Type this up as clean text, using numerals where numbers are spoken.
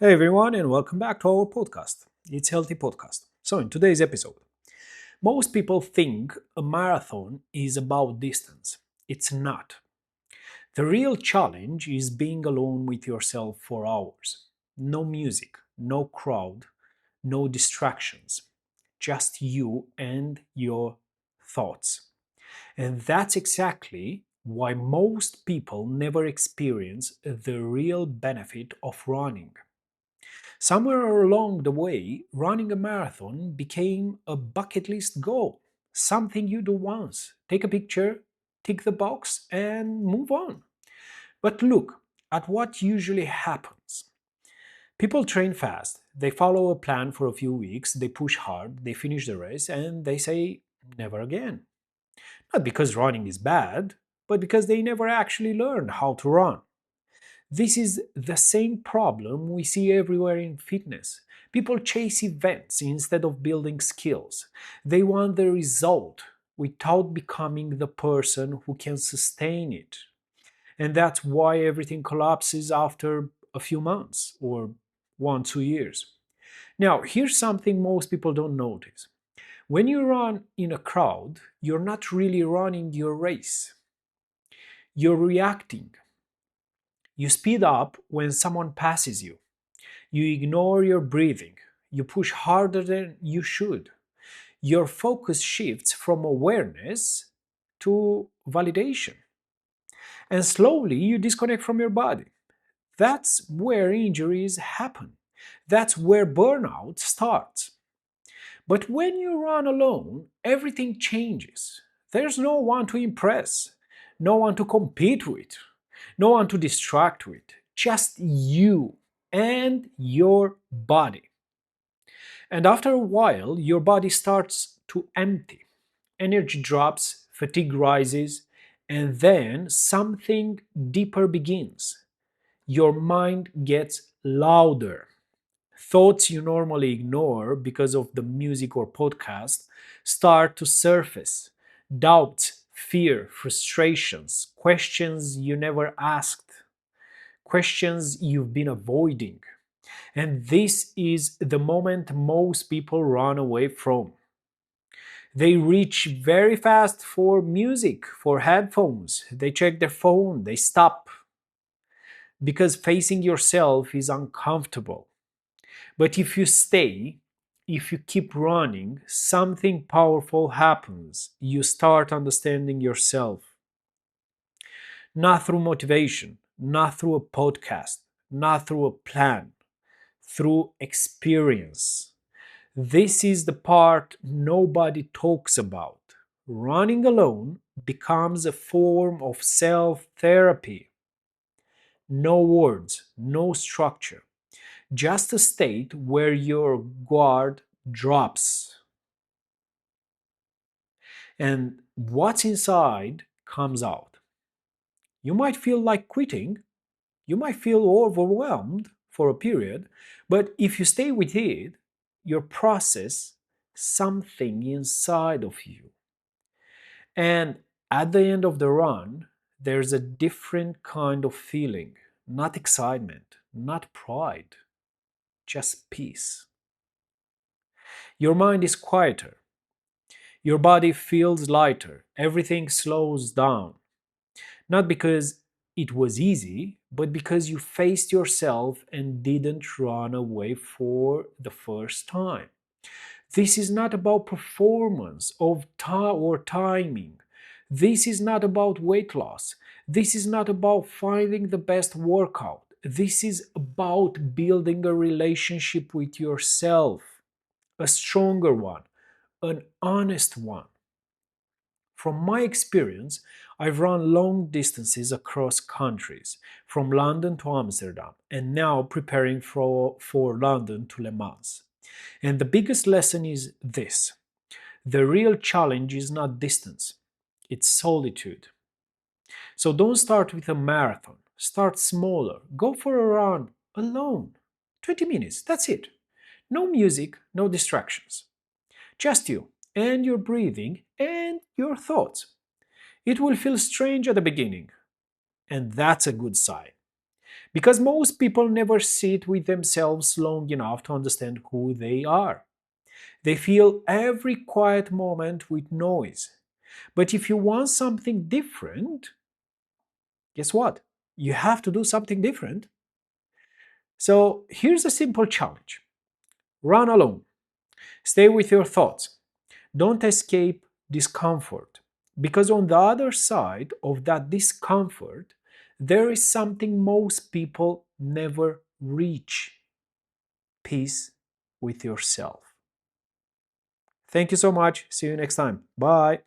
Hey everyone, and welcome back to our podcast. It's Healthy Podcast. So, in today's episode, most people think a marathon is about distance. It's not. The real challenge is being alone with yourself for hours. No music, no crowd, no distractions. Just you and your thoughts. And that's exactly why most people never experience the real benefit of running. Somewhere along the way, running a marathon became a bucket list goal, something you do once, take a picture, tick the box, and move on. But look at what usually happens. People train fast, they follow a plan for a few weeks, they push hard, they finish the race, and they say, never again. Not because running is bad, but because they never actually learned how to run. This is the same problem we see everywhere in fitness. People chase events instead of building skills. They want the result without becoming the person who can sustain it. And that's why everything collapses after a few months or 1, 2 years. Now, here's something most people don't notice. When you run in a crowd, you're not really running your race, you're reacting. You speed up when someone passes you. You ignore your breathing. You push harder than you should. Your focus shifts from awareness to validation. And slowly you disconnect from your body. That's where injuries happen. That's where burnout starts. But when you run alone, everything changes. There's no one to impress, no one to compete with, no one to distract with. Just you and your body. And after a while, your body starts to empty. Energy drops, fatigue rises, and then something deeper begins. Your mind gets louder. Thoughts you normally ignore because of the music or podcast start to surface. Doubts, fear, frustrations, questions you never asked, questions you've been avoiding. And this is the moment most people run away from. They reach very fast for music, for headphones. They check their phone, they stop because facing yourself is uncomfortable. But if you stay, if you keep running, something powerful happens. You start understanding yourself, not through motivation, not through a podcast, not through a plan, through experience. This is the part nobody talks about. Running alone becomes a form of self therapy. No words, no structure, just a state where your guard drops and what's inside comes out. You might feel like quitting, you might feel overwhelmed for a period, but if you stay with it, you process something inside of you. And at the end of the run, there's a different kind of feeling, not excitement, not pride, just peace. Your mind is quieter, your body feels lighter, everything slows down. Not because it was easy, but because you faced yourself and didn't run away for the first time. This is not about performance of or timing. This is not about weight loss. This is not about finding the best workout. This is about building a relationship with yourself, a stronger one, an honest one. From my experience, I've run long distances across countries, from London to Amsterdam, and now preparing for London to Le Mans. And the biggest lesson is this: the real challenge is not distance, it's solitude. So don't start with a marathon, start smaller, go for a run alone. 20 minutes, that's it. No music, no distractions. Just you and your breathing and your thoughts. It will feel strange at the beginning, and that's a good sign Because most people never sit with themselves long enough to understand who they are. They fill every quiet moment with noise. But if you want something different, guess what? You have to do something different. So here's a simple challenge: run alone, stay with your thoughts, don't escape discomfort. Because on the other side of that discomfort, there is something most people never reach: peace with yourself. Thank you so much. See you next time. Bye.